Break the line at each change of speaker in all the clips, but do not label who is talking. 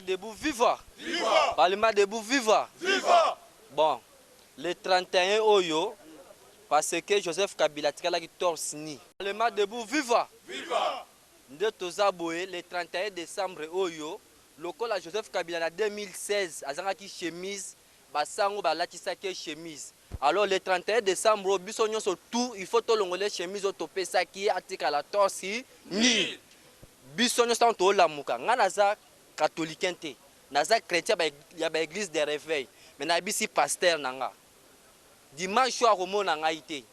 debout, viva!
Viva!
Parlement debout, viva!
Viva!
Bon, le 31 Oyo, parce que Joseph Kabila a qui torsini. Parlement debout, viva!
Viva!
De Tozaboé, le 31 décembre Oyo, le col à Joseph Kabila en 2016, a qui chemise, basango balatisaki chemise. Alors le 31 décembre, bisogno surtout, il faut tout le chemise au topé saki atika la torsi ni. Bisogno sans tout la muka. Nganaza catholique te, naza chrétien ya ba église de réveil. Mais na bisi pasteur nanga. Dimanche soir au monde nanga ité.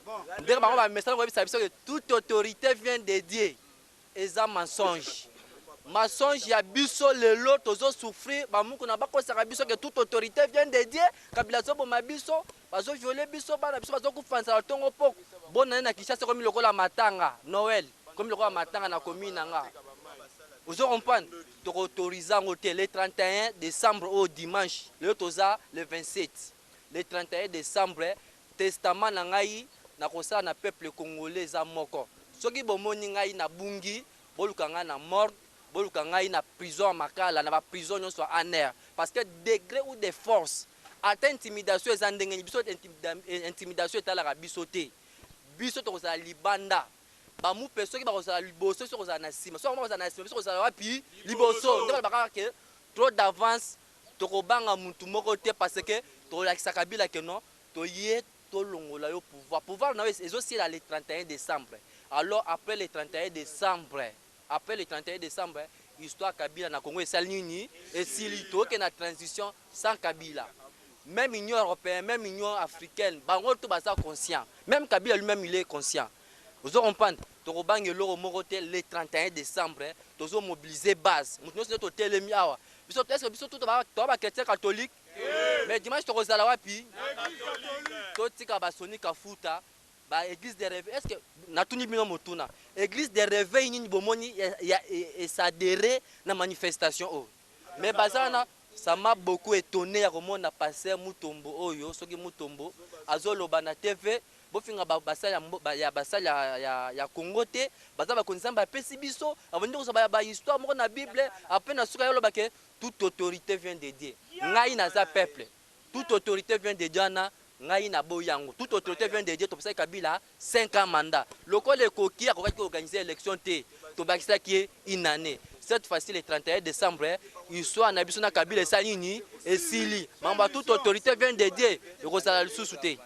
Ndeka bango ba message ko bisa que toute autorité vient de Dieu. Eza mensonge. Mensonge ya biso lelo tozo souffrir ba muku na bako saka biso que toute autorité vient de Dieu. Kabila zo bo mabiso, bazo violer biso bana biso bazo kufanza tongo poko. Bona na Kinshasa comme lokola matanga Noël, comme lokola matanga na commune nanga. Vous comprenez? Tu autorises le 31 décembre au dimanche, le 27. Le 31 décembre, testament nangai na kosa na peuple congolais za moko. Soki bomoni ngai na bungi, bolukanga na mort, bolukanga na prison makala, na prison nyonso en air. Parce que degré ou de force, ata intimidation ezandenge biso intimidation etalaka biso te. Biso to za libanda. Bamu peso ki bakozala liboso so kozala na sima. So kozala na sima, so kozala wapi liboso. Ndeko bakaka ke trop d'avance tokobanga mutu moko te parce que to lakisa Kabila ke non, to yé to longola yo pouvoir. Pouvoir na ezo si le 31 décembre. Alors après le 31 décembre, histoire Kabila na Congo esali nini et sili to ke na transition sans Kabila. Même Union européenne, même Union africaine, bango to baza conscient. Même Kabila lui-même il est conscient. Vous comprenez? Le 31 décembre, nous avons mobilisé base. Nous avons mobilisé base. Est-ce que nous avons chrétien catholique? Mais dimanche, nous avons wapi? Nous avons Kafuta, l'église des réveils. Est-ce que nous avons l'église des réveils? Il y a s'adhérer à la manifestation. Mais ça m'a beaucoup étonné. On a passé Mutombo, Oyo, Soki Mutombo, Azolo Bana TV. Bofinga basala ya Congo te baza ba konisa ba pesi biso avandi ko ba histoire moko na Bible après na suka yolo bake toute autorité vient de Dieu ngai na za peuple toute autorité vient de Dieu na ngai na boyango toute autorité vient de Dieu to pesa Kabila 5 ans mandat lokole koki akoki organiser élection te to bakisa ki une année cette fois-ci le 31 décembre histoire na biso na Kabila sa nini esili mamba toute autorité vient de Dieu ekozala lisusu te.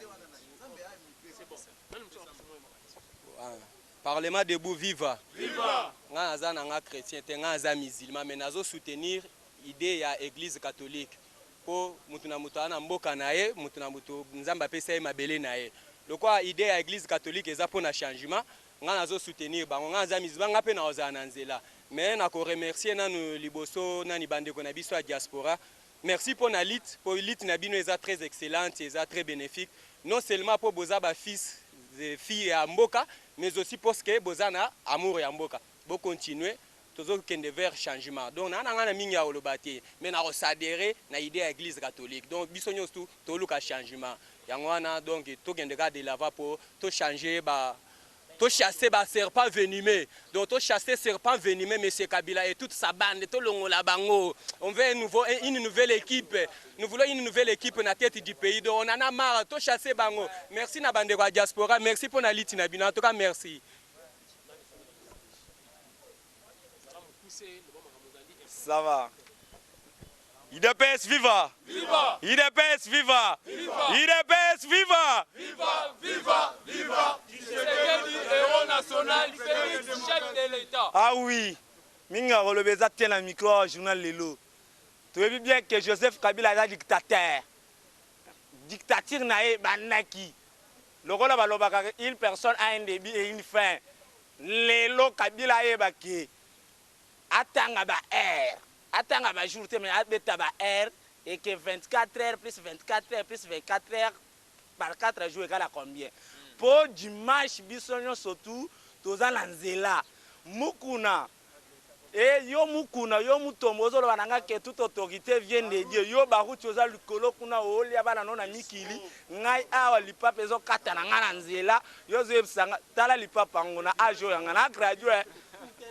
Parlement debout, viva!
Viva!
Nga za nanga chrétien, te nga za musulman, mais nazo soutenir idée ya église catholique. Po mutu na mutu ana mboka na ye, mutu na mutu nzamba pesa ye mabele na ye. Lokwa idée ya église catholique eza po na changement, nga nazo soutenir bango nga za musulman nga pe na oza na nzela. Mais na ko remercier nanu liboso nani bandeko na biso ya diaspora. Merci pour na lit, pour lit na bino eza très excellente, eza très bénéfique. Non seulement pour boza ba fils et filles à mboka, mais aussi parce que bozana amour ya mboka. Bo continuer toujours kende vers changement. Donc na ngana mingi ya olobate, mais na s'adhérer na idée à l'église catholique. Donc bisonyo tout to luka changement. Yangwana donc to kende garder lava pour to changer ba to chasser ba serpent venimeux. Donc to chasser serpent venimeux monsieur Kabila et toute sa bande to longola bango. On veut une nouvelle équipe. Nous voulons une nouvelle équipe na tête du pays. Donc on en a marre to chasser bango. Merci na bande kwa diaspora, merci pour na liti na bino. En tout cas merci.
Ça va. IDPS viva!
Viva!
IDPS viva!
Viva!
IDPS viva!
Viva! Viva! Viva! Tshisekedi, héros national, Félix, chef de l'État.
Ah oui, minga rolobeza tient la micro au journal Lelo. Tu veux bien que Joseph Kabila est un dictateur. Dictature nae banaki. Le rôle balobaka une personne a un début et une fin. Lelo Kabila e baki. Atanga ba air. Atanga ba jour te mais abeta ba air et que 24 heures plus 24 heures plus 24 heures par 4 jours égale à combien? Pour dimanche bisonyo surtout toza lanzela mukuna et yo mukuna yo mutombo zo bananga que toute autorité vient de Dieu yo baru toza likolo kuna olia bana nona mikili ngai awa lipapa ezo kata na ngana nzela yo zo ebsanga tala lipapa ngona ajo yanga na graduate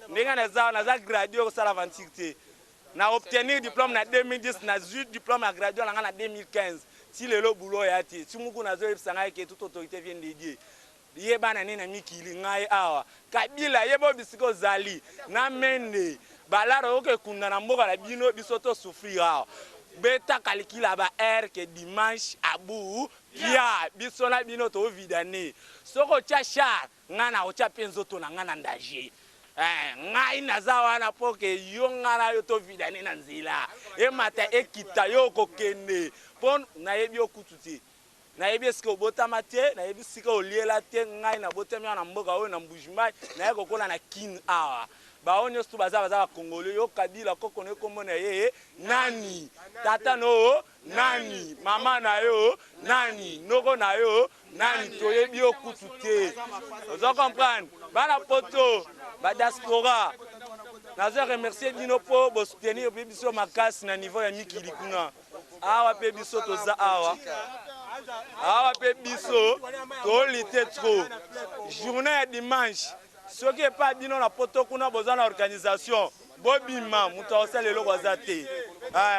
ndinga na za graduate ko sala 26 te na obtenir diplôme na 2010 na zut diplôme à gradué na 2015 si lelo boulot ya ti si muku na zo yebisanga ke toute autorité vient dédier yebana nini na mikili ngai awa Kabila yebo bisiko zali na mende balaro oke kunda na mboka na bino biso to souffrir awa beta calcula ba air que dimanche abu pia biso na bino to vidane soko cha char ngana ocha penzoto na ngana ndaje ngai naza wana poke yo ngana yo to vidane na nzela e mata ekita yo kokende pon na yebi okututi na yebi eske obotama te na yebi sika oliela te ngai na botami na mboka oyo na mbujimai na yeko kola na kin awa baonyo stu baza Congolais yo Kabila koko ne komona ye nani tata no nani mama na yo nani noko na yo nani toyebi okutu te ozo comprendre bana poto ba diaspora nazo remercier bino po bo soutenir biso makasi na niveau ya mikili kuna awa pe biso toza awa pe biso to lite trop journée ya dimanche ce qui est pas bino na poto kuna boza na organisation bobima muto osala eloko aza te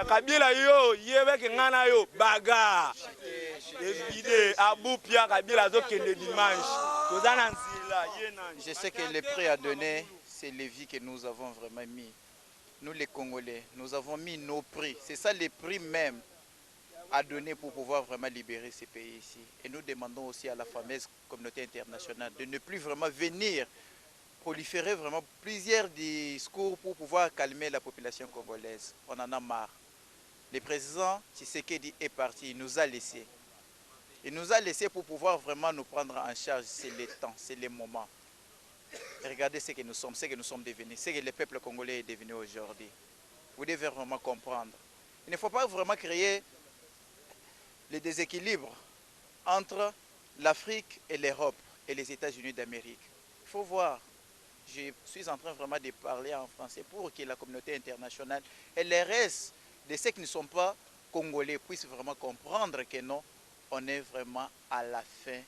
Kabila yo yebe ke ngana yo baga evide abu pia Kabila azokende dimanche toza na nzila ye nani.
Je sais que le prix à donner c'est les vies que nous avons vraiment mis. Nous les Congolais, nous avons mis nos prix. C'est ça les prix même à donner pour pouvoir vraiment libérer ces pays ici. Et nous demandons aussi à la fameuse communauté internationale de ne plus vraiment venir proliférer vraiment plusieurs discours pour pouvoir calmer la population congolaise. On en a marre. Le président Tshisekedi est parti, il nous a laissés. Il nous a laissés pour pouvoir vraiment nous prendre en charge. C'est le temps, c'est le moment. Et regardez ce que nous sommes devenus, ce que le peuple congolais est devenu aujourd'hui. Vous devez vraiment comprendre. Il ne faut pas vraiment créer le déséquilibre entre l'Afrique et l'Europe et les États-Unis d'Amérique. Il faut voir. Je suis en train vraiment de parler en français pour que la communauté internationale et les restes de ceux qui ne sont pas congolais puissent vraiment comprendre que non, on est vraiment à la fin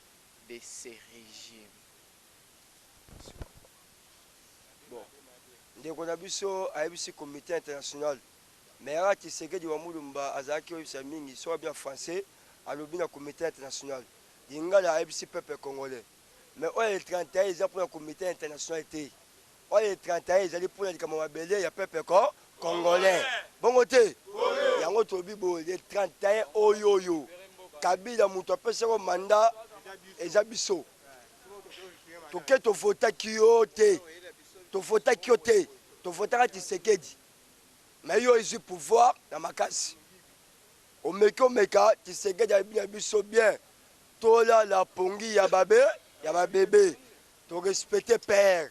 de ces régimes.
Bon, ndeko na biso ayebisi comité international mais ya Tshisekedi wa mulumba azaki oyebisa mingi so bien français alobi na comité international ingala ayebisi peuple congolais mais oyo le 31 eza pour le comité international te oyo le 31 ezali pour na likambo mabele ya peuple congolais bongo te yango tobi bo le 31 oyo Kabila muto apesako manda eza biso toke tofotaki yo te tofotaka Tshisekedi mais yo ezwi pouvoir na makasi omeka Tshisekedi abina biso bien tola la pongi ya babebe to respecter père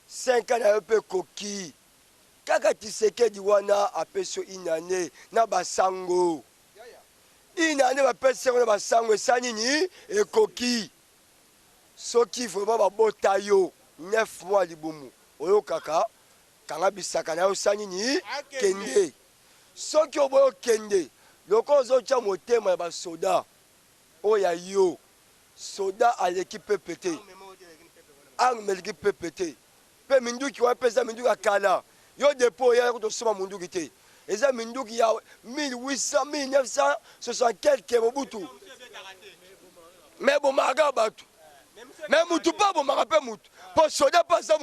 5 ans na yo pe koki kaka Tshisekedi wana apeso inane na basango inane bapesa na basango esani ni ekoki soki vraiment babota yo 9 mois libumu oyo kaka kanga bisaka na yo sani ni kende soki oboyo kende loko ozotia motema ya basoda oya yo soda aleki pepe te arme eleki pepe te mpe minduki wana mpe eza minduki akala yo depo oya kotosoma munduki te eza minduki ya 1800 1960 quelque mobutu me bomaka bato me mutu mpe bomaka mpe mutu mpo soda mpe aza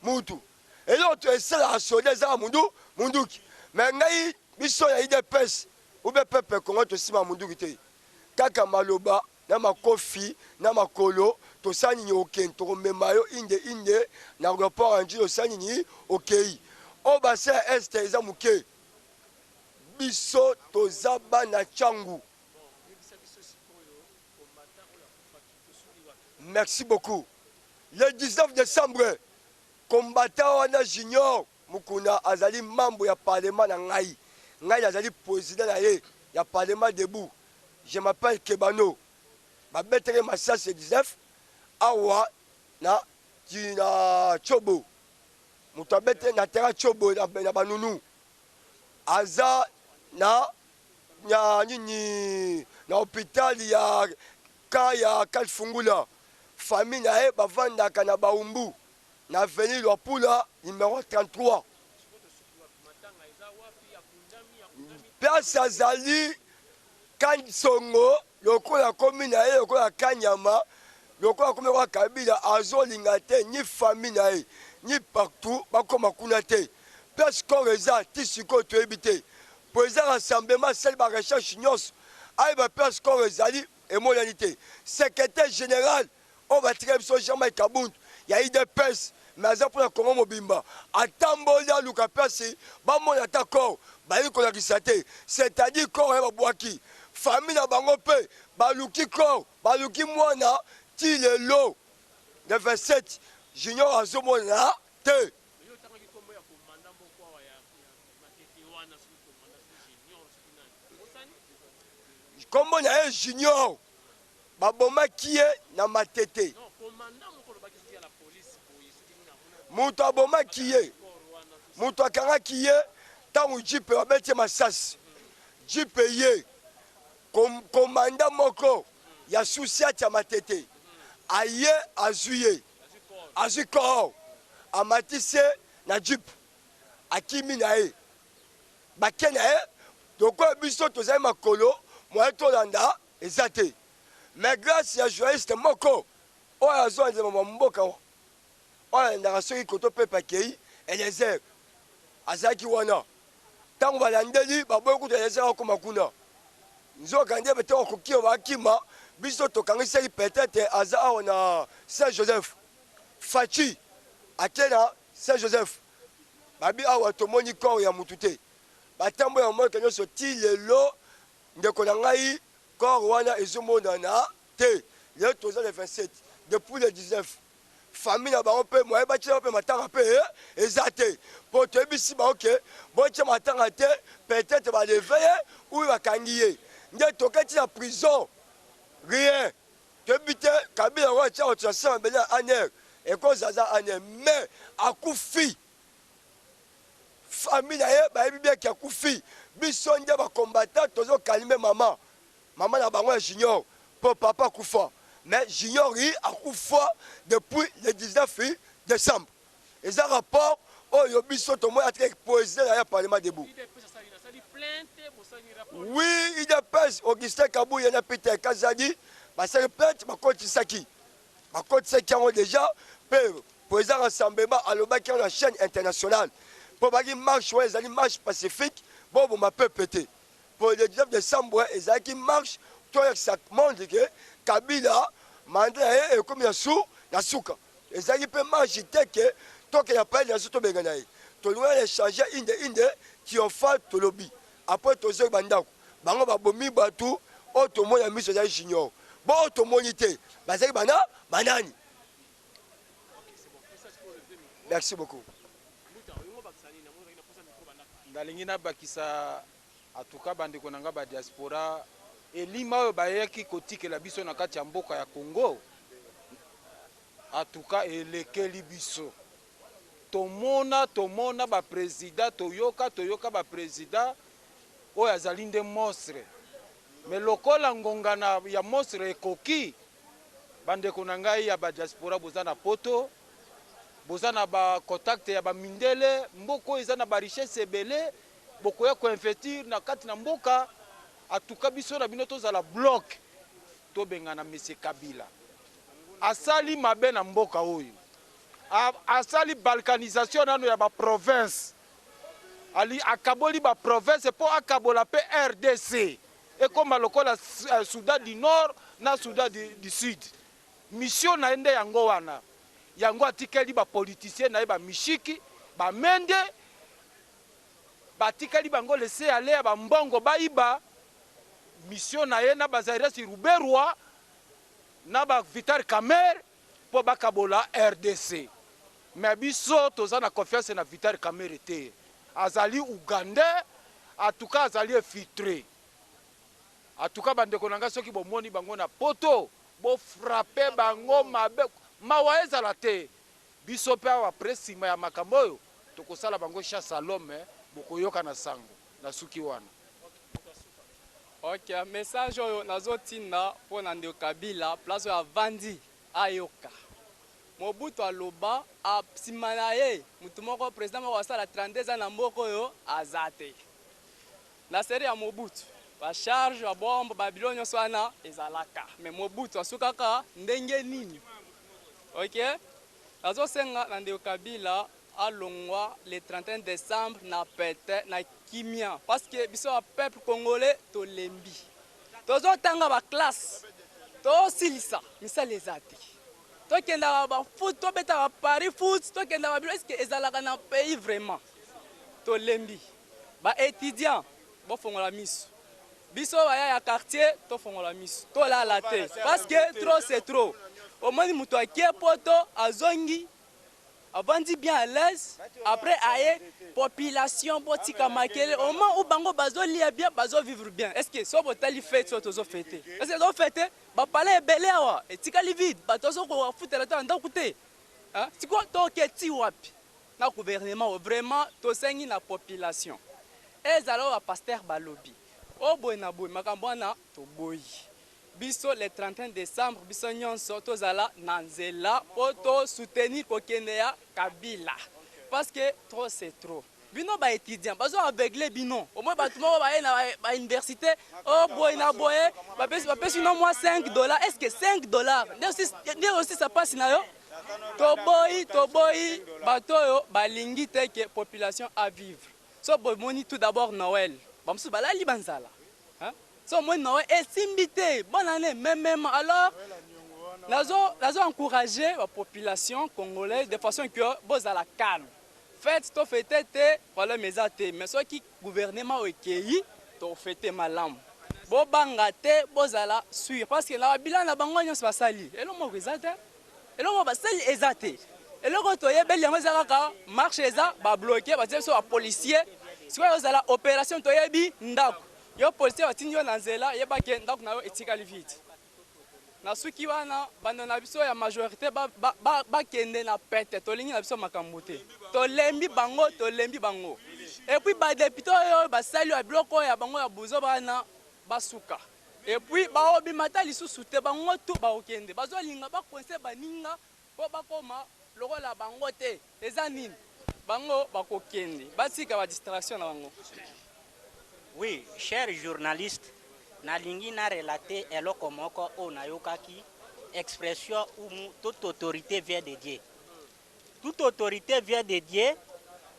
mutu eloko to esalaka soda ezaka munduki me ngai biso ya idps ube pepe kongo tosima munduki te kaka maloba na makofi na makolo tosani ni okende tokomema yo inde na aéroport anji tosani ni okei o base ya este eza moke biso toza bana changu. Merci beaucoup. Le 19 décembre combattant wana junior mukuna azali membre ya parlement na ngai azali président na ye ya parlement debout. Je m'appelle Kebano. Babetere masasi 19 awa na chobo mutabete na tera chobo na banunu aza na nini na hôpital ya Kalfungula famille na ye bavandaka na baumbu na avenue Lwapula numéro 33 place azali Kansongo lokola komi na ye lokola Kanyama lokola komi kwa Kabila azolinga te ni famille na ye ni partout bakoma kuna te place corps eza ti sikoyo toyebi te po eza rassemblement seli barecherche nyonso ayeba place corps ezali emonani te secrétaire général oyo batika biso Jean-Marc Kabundu ya IDPS mais aza mpona Kongo mobimba atamboli aluka place bamona ata corps bayi kolakisa te c'est-à-dire corps ya babwaki famille na bango mpe baluki corps baluki mwana ti lelo le 27 junior azomona te kombo na ye junior babomaki ye na Matete mutu abomaki ye mutu akangaki ye ntango jipe babeti masasi jipe ye komanda moko ya susiati ya Matete aye azwi ye azwi koo amatisi ye na jipe akimi na ye bake na ye lokola biso tozali makolo moye tolanda eza te mais grâce ya journaliste moko oyo azonzema mwa mboka oyo alandaka soki koto pepe akei Eliezer azalaki wana ntango balandeli baboyi kuta Eliezer akoma kuna nzoka nde bete okoki oyo bakima biso tokangisaki peut-être aza awa na Saint Joseph Fachi ake na Saint Joseph babi awa tomoni corps ya mutu te batambo ya moke nyonso ti lelo ndeko na ngai corps wana ezomonana te lelo toza le 27 depuis le 19 famille na bango mpe moye batia mpe matanga mpe eza te mpo toyebisi bango ke botia matanga te peut-être baleve ye oyo bakangi ye nde toketi na prison rien toyebi te Kabila ngo atia autorisation mabele ya aner ekozaza aner mais akufi famille na ye bayebi biaki akufi biso nde bakombata tozokalime mama na bango ya junior mpo papa akufa mais junior yi akufa depuis le 19 décembre eza rapport oyo biso tomoni atika exposé na ya parlement debout oui IDPS Augustin Kabuye na Peter Kazadi basali plainte bakotisaki yango déjà mpe po eza rassemblement alobaki na chaîne internationale mpo baki marche oyo ezali marche pacifique boboma peuple te po le 19 décembre ezalaki marche toyekisa monde ke Kabila manda na ye ekomi na suka ezalaki mpe marche te ke tokenda paele na so tobenga na ye tolinga na échange inde triomphal tolobi après tozoki bandako bango babomi bato oyo tomoni ya miso ezali junior bo oyo tomoni te bazali banani. Merci beaucoup.
Ndalingi nabakisa atuka bandeko nanga ba diaspora elima oyo bayeki kotikela biso na kati ya mboka ya Congo atuka elekeli biso tomona ba président toyoka ba président oyo azali nde monstre mais lokola ngongana ya monstre ekoki bandeko na ngai ya ba diaspora boza na poto boza na ba contact ya ba mindele mboko eza na ba richesse ebele bokoya ko investir na kati na mboka atuka biso na bino tozala bloc tobengana monsieur Kabila asali mabe na mboka oyo asali balkanisation nano ya ba province ali akaboli ba province po akabola pe RDC ekoma lokola Soudan du Nord na Soudan du Sud mission na ende yango wana yango atikeli ba politicien na ba mishiki ba mende batikeli bango laisser aller ba mbongo baiba mission na ye na Bazairas Ruberwa na ba Vital Kamerhe po bakabola RDC mais biso toza na confiance na Vital Kamerhe te azali Uganda atuka azali infiltré atuka bandeko nanga soki bomoni bango na poto bo frapper bango mabe mawa ezala te biso pe awa presima ya makambo oyo tokosala bango chasse à l'homme bokoyoka na sango na suki wana.
Ok, message oyo nazotinda mpona ndeko Kabila place ya vandi ayoka Mobutu aloba nsima na ye mutu moko président moko asala 32 ans na mboka oyo aza te la série ya Mobutu bacharge babombe babilo nyonso wana ezalaka mais Mobutu asukaka ndenge nini. Ok, nazosenga na ndeko Kabila alongwa le 31 décembre na pete na kimia parce que biso ya peuple congolais tolembi tozotanga baclasse tosilisa misala eza te tokendaka bafoot tobetaka paris foot tokendaka babilo eske ezalaka na pays vraiment tolembi baétudiant bofongola miso biso baya ya quartier tofongola miso tolala te parce que trop c'est trop omoni moto akie poto azongi avandi bien à l'aise après aye population botika makele au moment où bango bazolia bien bazovivre bien. Est-ce que so botali fête so tozo fêter est-ce que zo fêter ba palais belé awa etikali vide batozo ko futela to ndako te hein tiko to keti wapi na gouvernement vraiment to sengi na population ezalo ba pasteur balobi o boy na boy makambo na to boy biso le 31 décembre biso nyonso tozala na nzela po to soutenir kokende ya Kabila parce que trop c'est trop. Bino ba étudiant bazo aveuglé bino au moins bato moko baye na ba université oh boy na boye ba pesi no moi $5. Est-ce que $5 nde aussi ça passe na yo to boy bato yo balingi te que population à vivre so boy moni tout d'abord Noël bamsu balali banzala hein so moi Noël esimbité bonne année même alors nazo encourager la population congolaise de façon que bozala calme fête to fêter te voilà mes athées mais ceux qui gouvernement okei to fêter malam bo banga te bozala suivre parce que la bilan na bango nyonso basali elo mo rezate elo mo basali ezate elo ko to yebeli yango ezaka marche eza ba bloquer ba dire so ba policier soit ozala opération to yebi ndako yo policier batindi yo na nzela yeba ke ndako na yo etikali vite na suki wana bando na biso ya majorité bakende na pete tolingi na biso makambo te tolembi bango et puis badepute oyo basali ya biloko ya bango ya buzo bana basuka et puis baobimata lisusu te bango tu baokende bazolinga bakonse baninga po bakoma lokola bango te eza nini bango bakokende batika ba distraction na bango.
Oui, chers journalistes, nalingi na relater eloko moko o nayokaki expression où toute autorité vient de Dieu. Toute autorité vient de Dieu.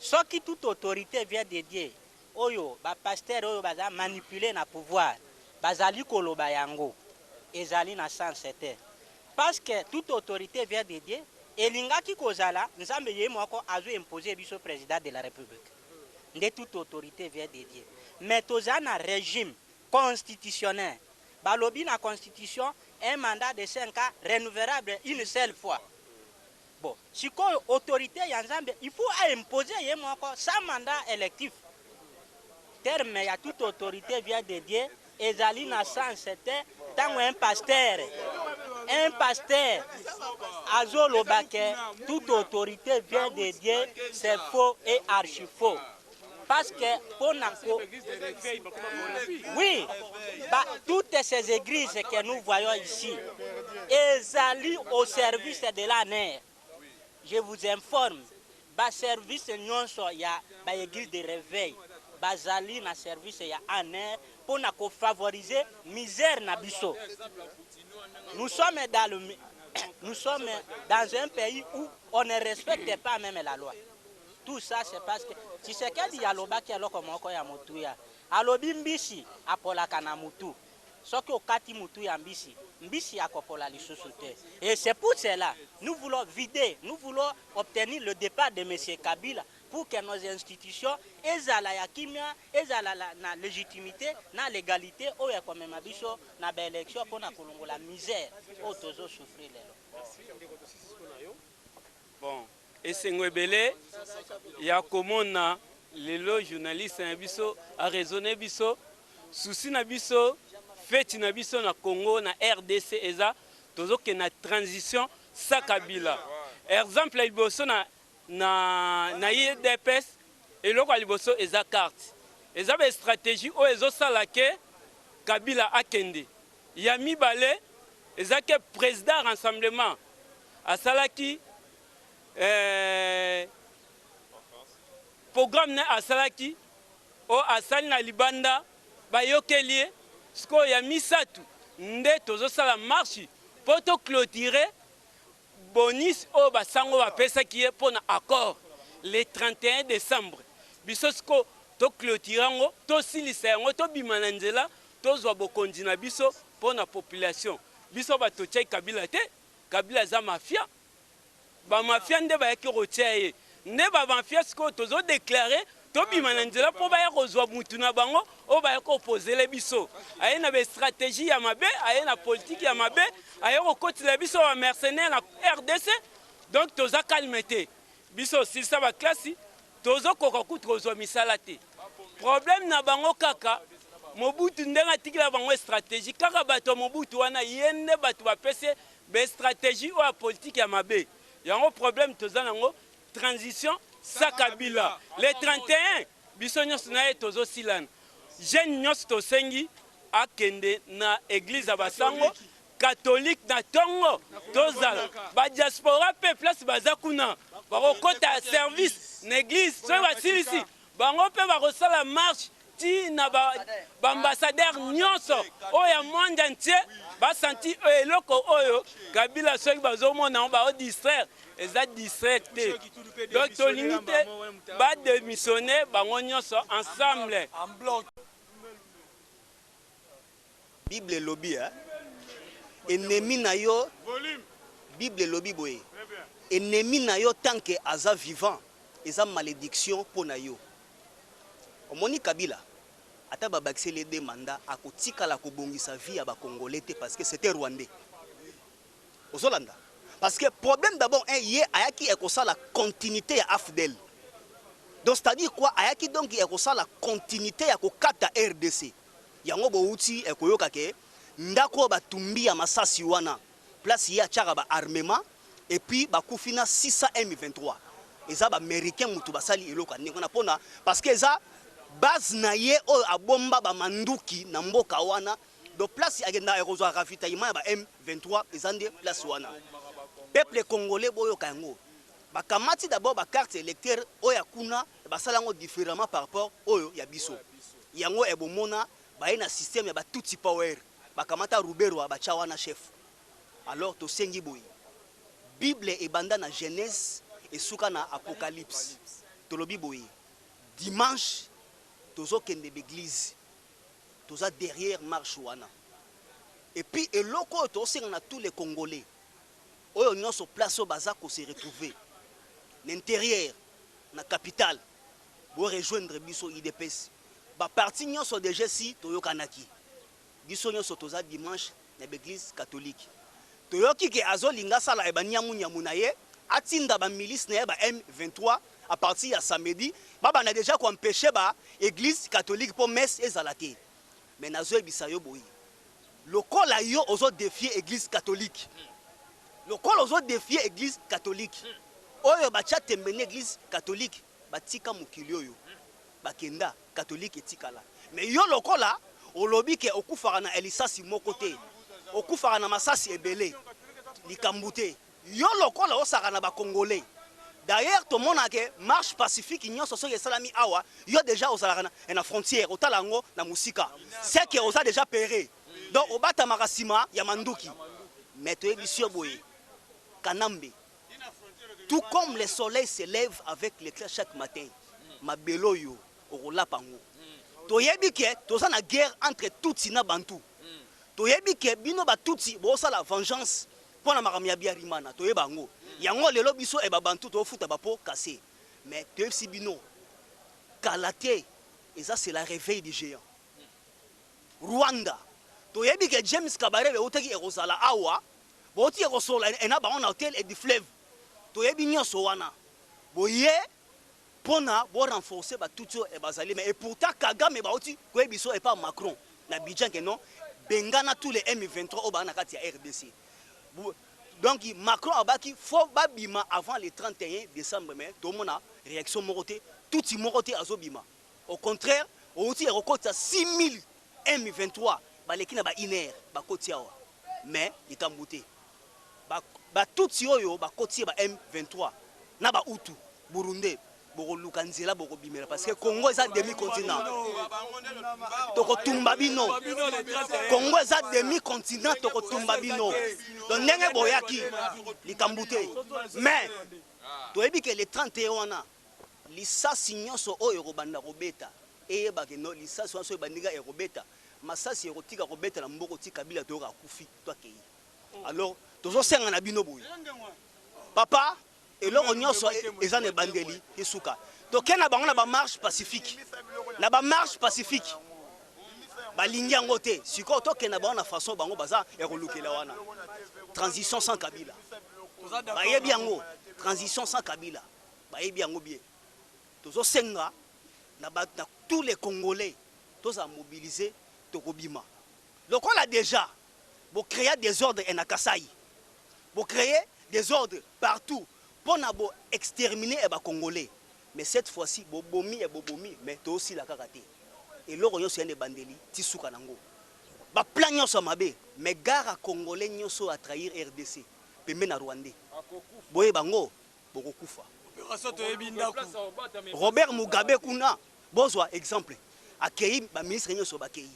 Ce qui toute autorité vient de Dieu. Oyo ba pasteur oyo baza manipuler na pouvoir. Bazali koloba yango. Ezali na sens certain. Parce que toute autorité vient de Dieu. Elingaki kozala nzambe ye moko azo imposer biso président de la République. Nde toute autorité vient de Dieu. Mais tozana régime constitutionnel. Balobi na constitution, un mandat de 5 ans renouvelable une seule fois. Bon, si autorité yanzambe, il faut imposer sans mandat électif. Terme, il y a toute autorité vient de Dieu. Ezali na sens c'était tant un pasteur azo lobake, toute autorité vient de Dieu, c'est faux et archi faux. Parce que pour oui, toutes ces églises que nous voyons ici, elles au service de la nerf. Je vous informe, le service il y a l'église de réveil, bazali na service il y a un air pour favoriser la misère na biso. Nous sommes dans un pays où on ne respecte pas même la loi. Tout ça, c'est parce que si c'est qu'il y a l'obaki à l'okomoko ya mutuya, alobi mbisi apolaka na mutu. Soki okati mutu ya mbisi akopola lisusu te. Et c'est pour cela, nous voulons vider, nous voulons obtenir le départ de M. Kabila pour que nos institutions ezala ya kimia, ezala na légitimité, na légalité, oya kwa mema biso na ba élection pour na kolongola misère, o tozo souffrir lelo.
Bon. Esengo ebele ya komona lelo journaliste na biso a raisonner biso souci na biso fête na biso na Congo na RDC eza tozoke na transition sa Kabila. Exemple liboso na IDPS eloko liboso eza carte. Eza ba stratégie o ezo sala ke Kabila akende. Ya mibale eza ke président rassemblement asalaki programme na asalaki o asali na libanda bayokeli ye sikoyo ya misato nde tozosala marche mpo toclôturer bonus oyo basango bapesaki ye mpo na accord le 31 décembre biso sikoyo toclôturer yango tosilisa yango tobima na nzela tozwa bokonzi na biso mpo na population biso bato tiai kabila te kabila aza mafia bamafia nde bayaki kotia ye nde bamafia sikoyo tozodeklare tobima na nzela mpo baya kozwa mutu na bango oyo baya kopozele biso aye na bastratégie ya mabe aye na politike ya mabe aye kokotela biso bamercenaire na RDC donc toza calme te biso osilisa baklasi tozokoka kutu kozwa misala te problème na bango kaka Mobutu ndenge atikila bango stratégie kaka bato Mobutu wana ye nde bato bapese bastratégie oyo ya politike ya mabe yango problème toza nango transition sa Kabila le 31 biso nyonso na ye tozosilana jeune nyonso tosengi akende na église ya basango catholique na tongo tozala badiaspora mpe place baza kuna bakokota service na église soki basilisi bango mpe bakosala marche ti na baambassadeur nyonso oyo ya monde entier basanti eloko oyo Kabila soki bazomona ngo baodistraire eza distraire te donc tolingi te badémissionne bango nyonso ensemble.
Bible elobi ennemi na yo Bible elobi boye ennemi na yo tant que aza vivant eza malédiction mpo na yo omoni Kabila ata babakisi les deux mandats akotikala kobongisa vie ya bakongolais te parce que c'était rwandais ozolanda parce que problème d'abord ye ayaki ekosala continuité ya AFDEL donc c'est-à-dire quoi ayaki donc ekosala continuité ya kokata RDC yango bouti ekoyoka ke ndako batumbi ya masasi wana place ya tchaka ba armement et puis bakufina 600 M23 eza ba américain mutu basali eloko ndeko na pona parce que eza base na ye oyo abomba ba manduki na mboka wana do place agenda ekozwa ravitaillement ba M23 eza nde place wana peuple congolais boyo kango bakamati d'abord ba carte électeur oyo kuna basalango différemment par rapport oyo ya biso yango ebomona ba na système ya ba tuti power bakamata Rubero abacha wana chef alors to sengi boy Bible ebanda na Genèse et suka na Apocalypse tolobi boy dimanche tozo kende l'église toza derrière marche wana et puis eloko to senga na tous les Congolais oyo nyonso place baza ko se retrouver l'intérieur na capitale bo rejoindre biso IDPS ba parti nyonso déjà si toyokanaki biso nyonso toza dimanche na l'église catholique toyoki ke azolinga sala e banyamu nyamu na ye atinda ba milice na ye ba M23 à partir ya samedi baba na déjà ko empêcher ba église catholique pour messe ezalate mais nazo ebisa yo boyi lokola yo ozo défier église catholique lokola ozo défier église catholique oyo ba cha tembene église catholique batika mukili oyo bakenda catholique etikala mais yo lokola olobi ke okufaka na elisasi moko te okufaka na masasi ebele likambute yo lokola osaka na ba congolais d'ailleurs tout le monde a que marche pacifique nyonso so yesalami awa yo déjà osala na frontière otalango na musika c'est que osa déjà péré donc obata makasima ya manduki mais to ebisio boye kanambe tout comme le soleil se lève avec l'éclair chaque matin mabelo yo okola pango toyebi ke toza na guerre entre Tutsi na Bantu toyebi ke bino ba Tutsi bosa la vengeance pona makamya biarimana toyeba ngo yango lelo biso e ba Bantu to futa ba po cassé mais toyebisi bino Kalaté et ça c'est la réveil du géant Rwanda toyebi ke James Kabarebe otaki ekozala awa boti ekosola ena ba on hôtel et du fleuve toyebi nyonso wana boye pona bo renforcer ba tout et bazali mais et pourtant Kagame ba oti ko biso et pas Macron na Bidjan que non bengana tous les M23 au bana kati ya RDC donc Macron abaki faut babima avant le 31 décembre mais tout le monde a réaction moroté tout moroté azobima au contraire oti rekota 6000 M23 ba lekina ba iner ba kotia mais ikambuté ba tout oyo ba kotia ba M23 na ba Hutu Burundi bokoluka nzela bokobimela parce que Congo eza demi-continent. Tokotumba bino. Congo eza demi-continent tokotumba bino. Donc ndenge boyaki likambo te. Mais toyebi ke le 31 wana lisasi nyonso oyo kobanda kobeta eyebake no lisasi wana so ebandika ekobeta masasi ekotika kobeta na mboko ti Kabila toyoka akufi to akei. Alors tozosenga na bino boye. Papa eloko nyonso eza na ebandeli esuka tokenda bango na bamarche pacifique na bamarche pacifique balingi yango te sikoyo tokenda bango na façon bango baza ekolukela wana transition sans Kabila bayebi yango transition sans Kabila bayebi yango bien tozosenga na tous les Congolais toza mobiliser tokobima lokola déjà bo créer des ordres en Kasai bo créer des ordres partout pour exterminer les Congolais. Mais cette fois-ci, bobomi et bobomi, mais aussi la karaté. Et l'or yon c'est bandeli, tisouka nango. Ba plan yon so mabe, mais gara Congolais yon so à trahir RDC, pembe na Rwandais. Boye bango, bokokufa. Robert Mugabe kuna, bozwa exemple. Akei ba ministre yon so bakei.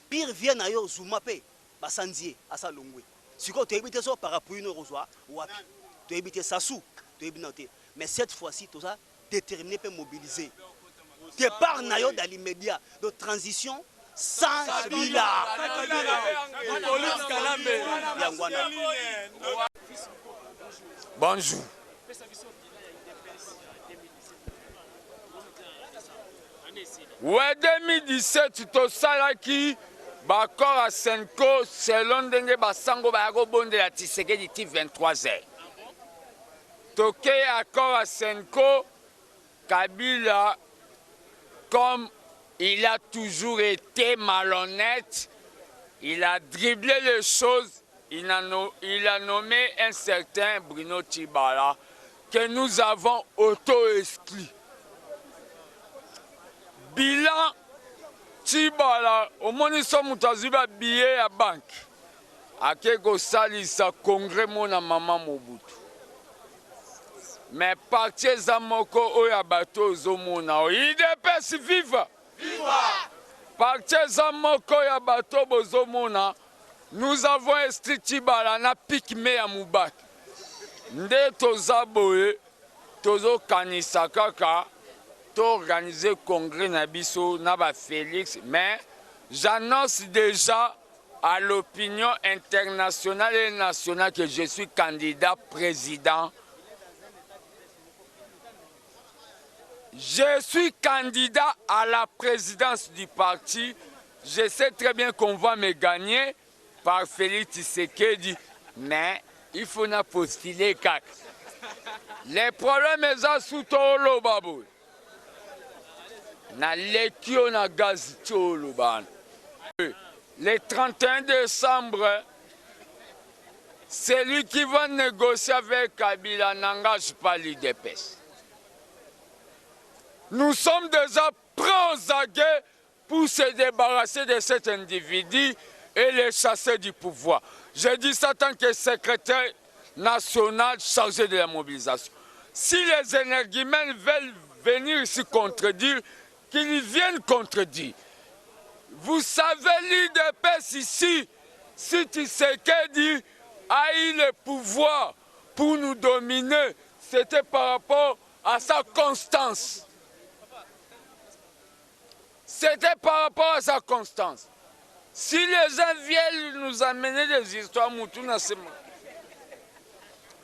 Pire vient na yo Zuma pe, ba Sandié, asa Longwe. Siko to ebite so parapluie no rozwa, wapi. To ebite Sassou. Mais cette fois-ci, tout ça déterminé pour mobiliser. Départ nayo dans l'immédiat de transition sans Kabila.
Bonjour. Ouais, 2017, tout ça qui d'accord à Senko, selon Ndenge Basango Bago Bonde la Tshisekedi 23h. Toké accord à Senko, Kabila, comme il a toujours été malhonnête, il a dribblé les choses, il a nommé un certain Bruno Tshibala que nous avons auto-exclu. Bilan Tshibala, au moins nous sommes à billet à banque. À quelque salisa congrès mon maman Mobutu. Mais parti Zamoko oya bato zomona IDPS viva parti Zamoko oya bato bozomona nous avons extrait Tshibala na pikme ya Mubak nde toza boye tozo kanisa kaka to organiser congrès na biso na ba Félix mais j'annonce déjà à l'opinion internationale et nationale que je suis candidat président. Je suis candidat à la présidence du parti. Je sais très bien qu'on va me gagner par Félix Tshisekedi, mais il faut na postuler kaka. Les problèmes sont sous tolo babou. Na lekio na gaz tolo ban. Le 31 décembre, celui qui va négocier avec Kabila n'engage pas l'IDPS. Nous sommes déjà prêts aux aguets pour se débarrasser de cet individu et les chasser du pouvoir. Je dis ça en tant que secrétaire national chargé de la mobilisation. Si les énergumènes veulent venir ici contredire, qu'ils viennent contredire. Vous savez, l'IDPS ici, si Tshisekedi a eu le pouvoir pour nous dominer, c'était par rapport à sa constance. C'était par rapport à sa constance. Si les gens viennent nous amener des histoires, Moutouna Sema,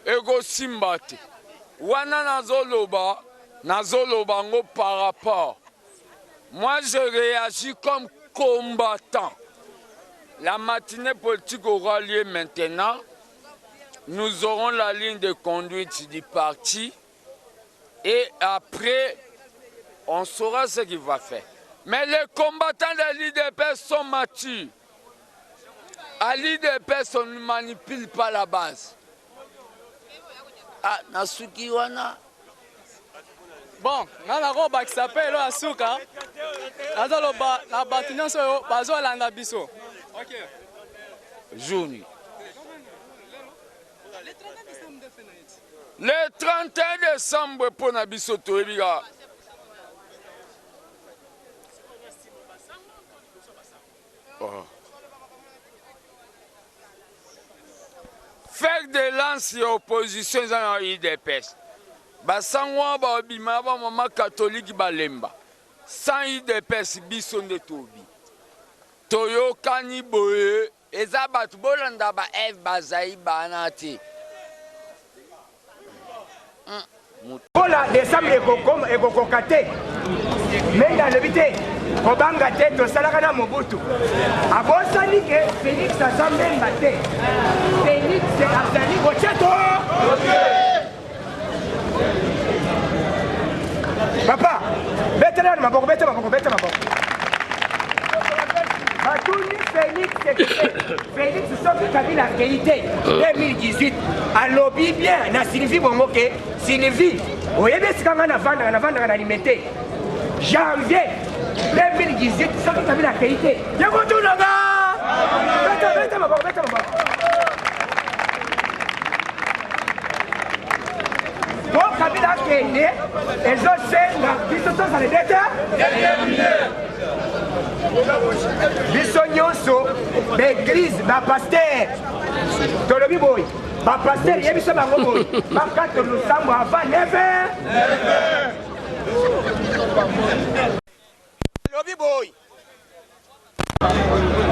Ego Simbati, Wana Nazoloba ngo par rapport. Moi, je réagis comme combattant. La matinée politique aura lieu maintenant. Nous aurons la ligne de conduite du parti. Et après, on saura ce qu'il va faire. Mais les combattants de l'IDPS sont matures. À l'IDPS, on ne manipule pas la base. Ah, Nasuki wana.
Bon, nana roba qui s'appelle Asuka. Azaloba na batinyo so bazo landa biso. OK.
Journée.
Le 31 décembre de fenêtre.
Le 31 décembre pour Nabiso Toebiga. Oh. Faire de lance et opposition dans l'IDPS. Basangwa ba obima ba mama catholique balemba. Sans IDPS biso de tobi. Toyo kani boye eza batu bolanda ba F bazai banati.
Voilà décembre ekokokate. Menga lebite kobanga te tosalaka na Mobutu. Abosani ke Félix aza memba te. Félix azali kocheto. Papa, betela maboko, beta maboko. Batuni Félix soki Kabila qualité 2018 alobi bien na Sylvie Bongoke Sylvie oyebi esika nga navandaka na limete janvier 2018 soki Kabila qualité yekotunanga beta maboko po Kabila akende ezosenga biso tozala dete biso nyonso baeglise bapaster tolobi boye bapaster ye biso bango boye bakate losambo avant 9h tolobi boye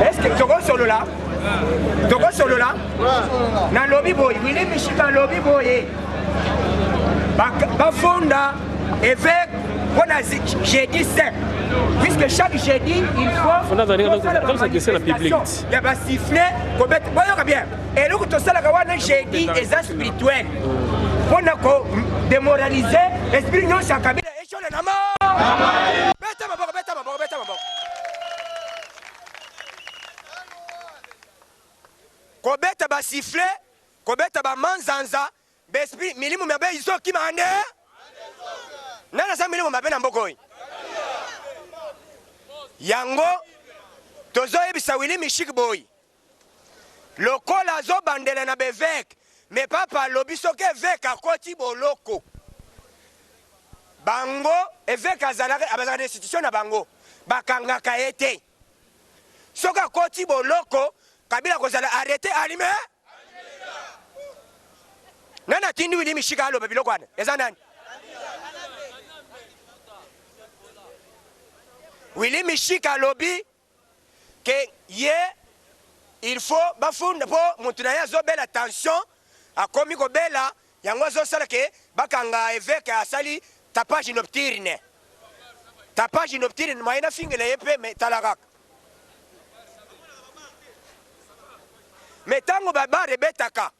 eske tokosolola na lobi boye Willy Mishika lobi boye bafonda évêque on a jeudi 5 puisque chaque jeudi il faut il y a un sifflet bien et là tout ça là jeudi est spirituel on a démoralisé l'esprit non ça Kabila et sur le nama beta maboko ko beta ba sifflet ko beta ba manzanza besprit milimu mabe iso ki mane nana sa milimu mabe na mbokoi yango tozoyebisa Willy Mishik boy lokola azobandela na beveke me papa alobi soki eveke akoti boloko bango eveke abazalaka na institution na bango bakangaka ye te soki akoti boloko Kabila kozala arrêté alime nani atindi Willy Mishik aloba biloko wana eza nani Willy Mishik alobi que il faut bafunda po mutu na ye azobela tension akomi kobela yango azosala ke bakanga évêque asali tapage nocturne mayina fingela ye mpe me tala kaka me ntango babare ebetaka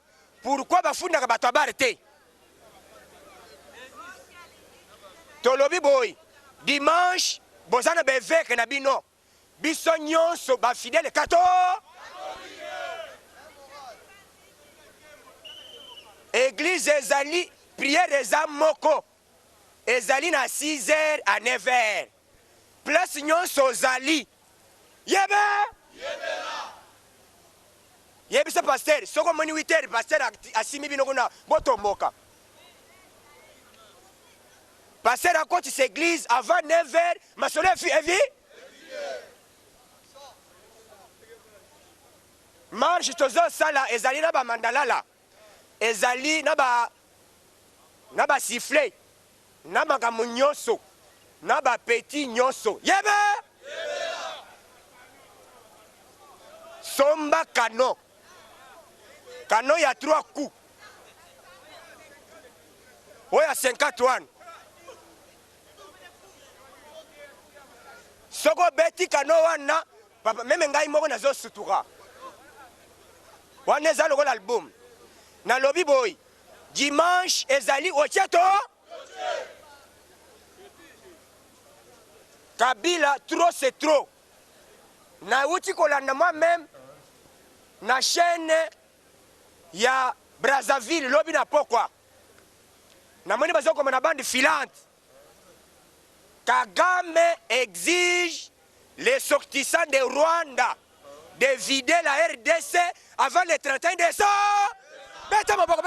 pourquoi bafundaka bato ya bare te tolobi boy dimanche bozana beveke na bino biso nyonso bafidele kato église ezali prière eza moko ezali na 6h à 9h place nyonso ozali yebisa pasteur soko moni 8h pasteur asimi bino kuna botomboka pasteur akotisa église avant 9h masolo evi marche tozosala ezali na bamandalala ezali na basifle na makambo nyonso na bapeti nyonso yebe somba kano ya 3 coups oyo ya 51 soko beti kano wana papa meme ngai moko nazosutuka wana eza lokola album na lobi boy dimanche ezali ocheto Kabila trop c'est trop na uti kolanda moi-même na chaîne ya Brazzaville lobi na pokwa na moni bazoko na bande filante Kagame exige les sortissants de Rwanda de vider la RDC avant le 31 décembre. Beta maboko.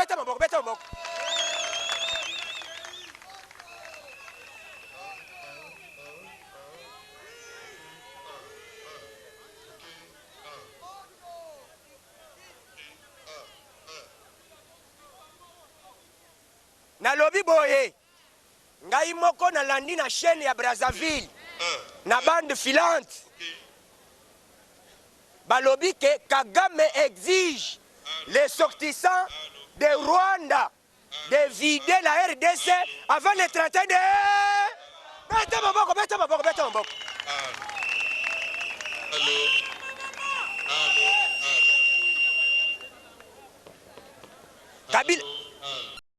balobi boye ngai moko nalandi na chaîne ya Brazzaville na bande filante balobi que Kagame exige les sortissants de Rwanda de vider la RDC avant le 31 de... Bête maboko.